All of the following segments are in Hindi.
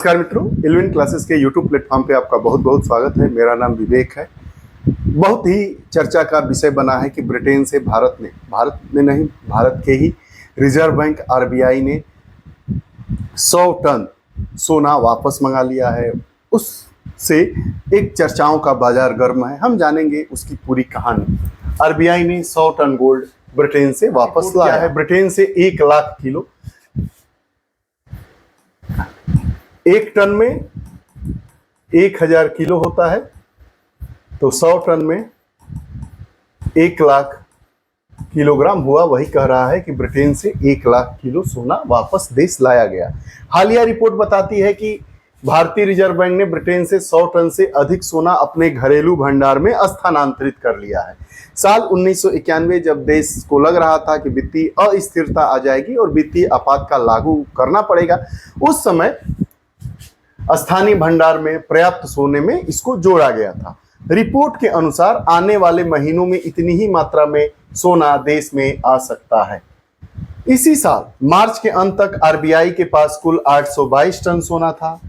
नमस्कार मित्रों, इलेवन क्लासेस के यूट्यूब प्लेटफॉर्म पे आपका बहुत बहुत स्वागत है। मेरा नाम विवेक है। बहुत ही चर्चा का विषय बना है कि ब्रिटेन से भारत ने नहीं, भारत के ही रिजर्व बैंक आरबीआई ने 100 टन सोना वापस मंगा लिया है। उससे एक चर्चाओं का बाजार गर्म है। हम जानेंगे उसकी पूरी कहानी। आरबीआई ने 100 टन गोल्ड ब्रिटेन से वापस लाया है। ब्रिटेन से 1 लाख किलो, 1 टन में 1000 किलो होता है, तो 100 टन में 1 लाख किलोग्राम हुआ। वही कह रहा है कि ब्रिटेन से 1 लाख किलो सोना वापस देश लाया गया। हालिया रिपोर्ट बताती है कि भारतीय रिजर्व बैंक ने ब्रिटेन से 100 टन से अधिक सोना अपने घरेलू भंडार में स्थानांतरित कर लिया है। साल 1991 जब देश को लग रहा था कि वित्तीय अस्थिरता आ जाएगी और वित्तीय आपातकाल लागू करना पड़ेगा, उस समय स्थानीय भंडार में पर्याप्त सोने में इसको जोड़ा गया था। रिपोर्ट के अनुसार आने वाले महीनों में इतनी ही मात्रा में सोना देश में आ सकता है। इसी साल मार्च के अंत तक आरबीआई के पास कुल 822 टन सोना था।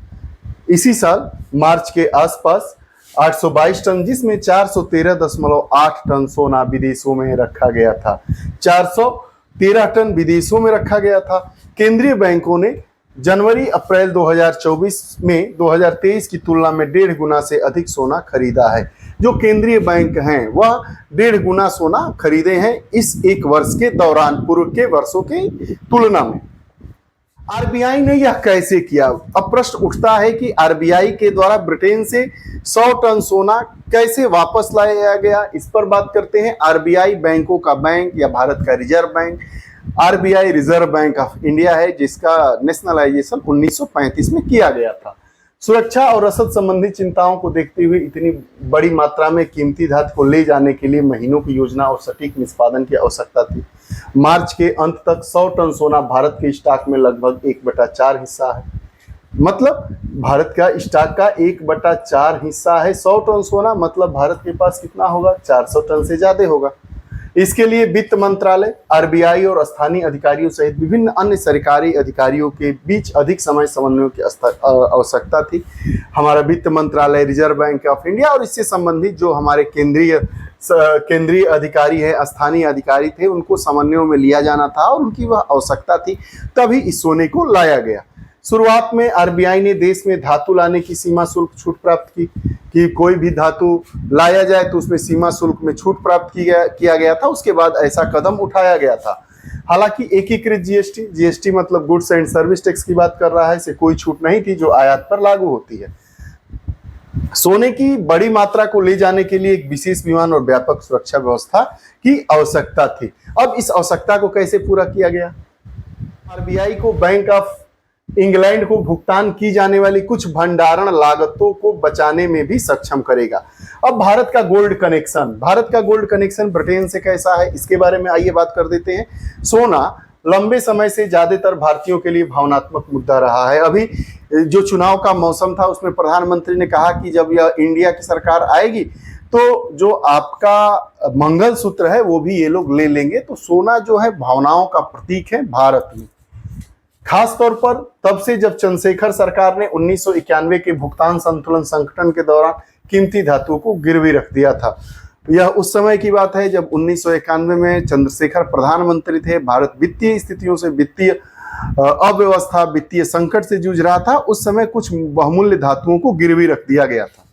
इसी साल मार्च के आसपास 822 टन, जिसमें 413.8 टन सोना विदेशों में रखा गया था। 413 टन विदेशों में रखा गया था। केंद्रीय बैंकों ने जनवरी अप्रैल 2024 में 2023 की तुलना में 1.5 गुना से अधिक सोना खरीदा है। जो केंद्रीय बैंक हैं वह 1.5 गुना सोना खरीदे हैं इस एक वर्ष के दौरान, पूर्व के वर्षों की तुलना में। आरबीआई ने यह कैसे किया? अब प्रश्न उठता है कि आरबीआई के द्वारा ब्रिटेन से 100 टन सोना कैसे वापस लाया गया। इस पर बात करते हैं। आरबीआई बैंकों का बैंक या भारत का reserve bank RBI reserve bank of India है, जिसका नेशनलाइजेशन 1935 में किया गया था। सुरक्षा और रसद संबंधी चिंताओं को देखते हुए इतनी बड़ी मात्रा में कीमती धातु को ले जाने के लिए महीनों की योजना और सटीक निष्पादन की आवश्यकता थी। मार्च के अंत तक 100 टन सोना भारत के स्टॉक में लगभग 1/4 हिस्सा है। मतलब भारत का स्टॉक का 1/4 हिस्सा है 100 टन सोना। मतलब भारत के पास कितना होगा? 400 टन से ज्यादा होगा। इसके लिए वित्त मंत्रालय, आरबीआई और स्थानीय अधिकारियों सहित विभिन्न अन्य सरकारी अधिकारियों के बीच अधिक समय समन्वय की आवश्यकता थी। हमारा वित्त मंत्रालय, रिजर्व बैंक ऑफ इंडिया और इससे संबंधित जो हमारे केंद्रीय अधिकारी है, स्थानीय अधिकारी थे, उनको समन्वय में लिया जाना था और उनकी वह आवश्यकता थी, तभी इस सोने को लाया गया। शुरुआत में आरबीआई ने देश में धातु लाने की सीमा शुल्क छूट प्राप्त की कि कोई भी धातु लाया जाए तो उसमें सीमा शुल्क में छूट प्राप्त किया गया था। उसके बाद ऐसा कदम उठाया गया था। हालांकि एकीकृत जीएसटी मतलब गुड्स एंड सर्विस टैक्स की बात कर रहा है, इसे कोई छूट नहीं थी जो आयात पर लागू होती है। सोने की बड़ी मात्रा को ले जाने के लिए एक विशेष विमान और व्यापक सुरक्षा व्यवस्था की आवश्यकता थी। अब इस आवश्यकता को कैसे पूरा किया गया? आरबीआई को बैंक ऑफ इंग्लैंड को भुगतान की जाने वाली कुछ भंडारण लागतों को बचाने में भी सक्षम करेगा। अब भारत का गोल्ड कनेक्शन ब्रिटेन से कैसा है, इसके बारे में आइए बात कर देते हैं। सोना लंबे समय से ज्यादातर भारतीयों के लिए भावनात्मक मुद्दा रहा है। अभी जो चुनाव का मौसम था उसमें प्रधानमंत्री ने कहा कि जब यह इंडिया की सरकार आएगी तो जो आपका मंगलसूत्र है वो भी ये लोग ले लेंगे। तो सोना जो है भावनाओं का प्रतीक है भारत में, खास तौर पर तब से जब चंद्रशेखर सरकार ने 1991 के भुगतान संतुलन संकट के दौरान कीमती धातुओं को गिरवी रख दिया था। यह उस समय की बात है जब 1991 में चंद्रशेखर प्रधानमंत्री थे। भारत वित्तीय स्थितियों से, वित्तीय अव्यवस्था, वित्तीय संकट से जूझ रहा था। उस समय कुछ बहुमूल्य धातुओं को गिरवी रख दिया गया था।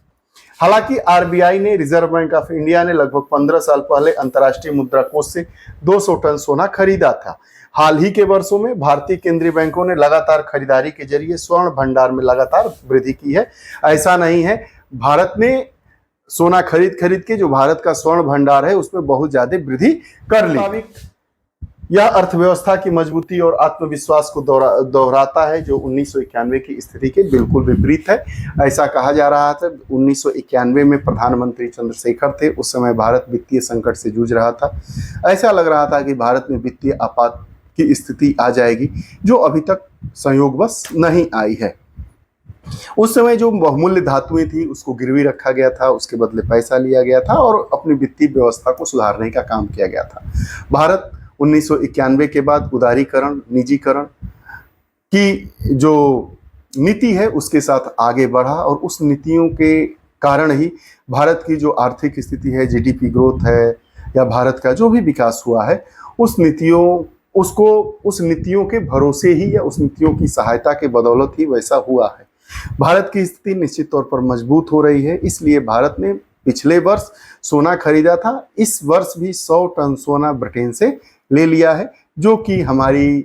हालांकि आरबीआई ने, रिजर्व बैंक ऑफ इंडिया ने लगभग 15 साल पहले अंतर्राष्ट्रीय मुद्रा कोष से 200 टन सोना खरीदा था। हाल ही के वर्षों में भारतीय केंद्रीय बैंकों ने लगातार खरीदारी के जरिए स्वर्ण भंडार में लगातार वृद्धि की है। ऐसा नहीं है, भारत ने सोना खरीद के जो भारत का स्वर्ण भंडार है उसमें बहुत ज्यादा वृद्धि कर ली। यह अर्थव्यवस्था की मजबूती और आत्मविश्वास को दोहराता है, जो 1991 की स्थिति के बिल्कुल विपरीत है। ऐसा कहा जा रहा था 1991 में प्रधानमंत्री चंद्रशेखर थे, उस समय भारत वित्तीय संकट से जूझ रहा था। ऐसा लग रहा था कि भारत में वित्तीय आपात की स्थिति आ जाएगी, जो अभी तक संयोगवश नहीं आई है। उस समय जो बहुमूल्य धातुएं थी उसको गिरवी रखा गया था, उसके बदले पैसा लिया गया था और अपनी वित्तीय व्यवस्था को सुधारने का काम किया गया था। भारत 1991 के बाद उदारीकरण, निजीकरण की जो नीति है उसके साथ आगे बढ़ा और उस नीतियों के कारण ही भारत की जो आर्थिक स्थिति है, जीडीपी ग्रोथ है या भारत का जो भी विकास हुआ है, उस नीतियों के भरोसे ही या उस नीतियों की सहायता के बदौलत ही वैसा हुआ है। भारत की स्थिति निश्चित तौर पर मजबूत हो रही है, इसलिए भारत ने पिछले वर्ष सोना खरीदा था, इस वर्ष भी 100 टन सोना ब्रिटेन से ले लिया है, जो कि हमारी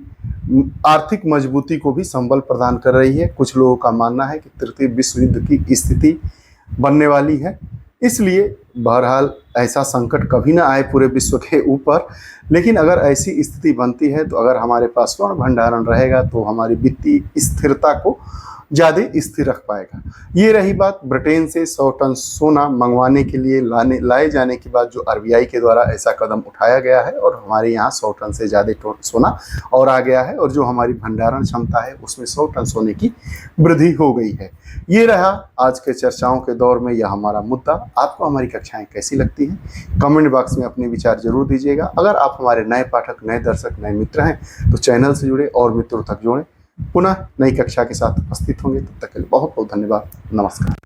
आर्थिक मजबूती को भी संबल प्रदान कर रही है। कुछ लोगों का मानना है कि तृतीय विश्व युद्ध की स्थिति बनने वाली है, इसलिए बहरहाल ऐसा संकट कभी ना आए पूरे विश्व के ऊपर, लेकिन अगर ऐसी स्थिति बनती है तो अगर हमारे पास स्वर्ण भंडारण रहेगा तो हमारी वित्तीय स्थिरता को ज़्यादा स्थिर रख पाएगा। ये रही बात ब्रिटेन से 100 टन सोना मंगवाने के लिए लाए जाने के बाद जो आरबीआई के द्वारा ऐसा कदम उठाया गया है और हमारे यहाँ 100 टन से ज़्यादा सोना और आ गया है और जो हमारी भंडारण क्षमता है उसमें 100 टन सोने की वृद्धि हो गई है। ये रहा आज के चर्चाओं के दौर में यह हमारा मुद्दा। आपको हमारी कक्षाएं कैसी लगती हैं, कमेंट बॉक्स में अपने विचार जरूर दीजिएगा। अगर आप हमारे नए पाठक, नए दर्शक, नए मित्र हैं तो चैनल से जुड़े और मित्रों तक जोड़ें। पुनः नई कक्षा के साथ उपस्थित होंगे, तब तक के लिए बहुत बहुत धन्यवाद। नमस्कार।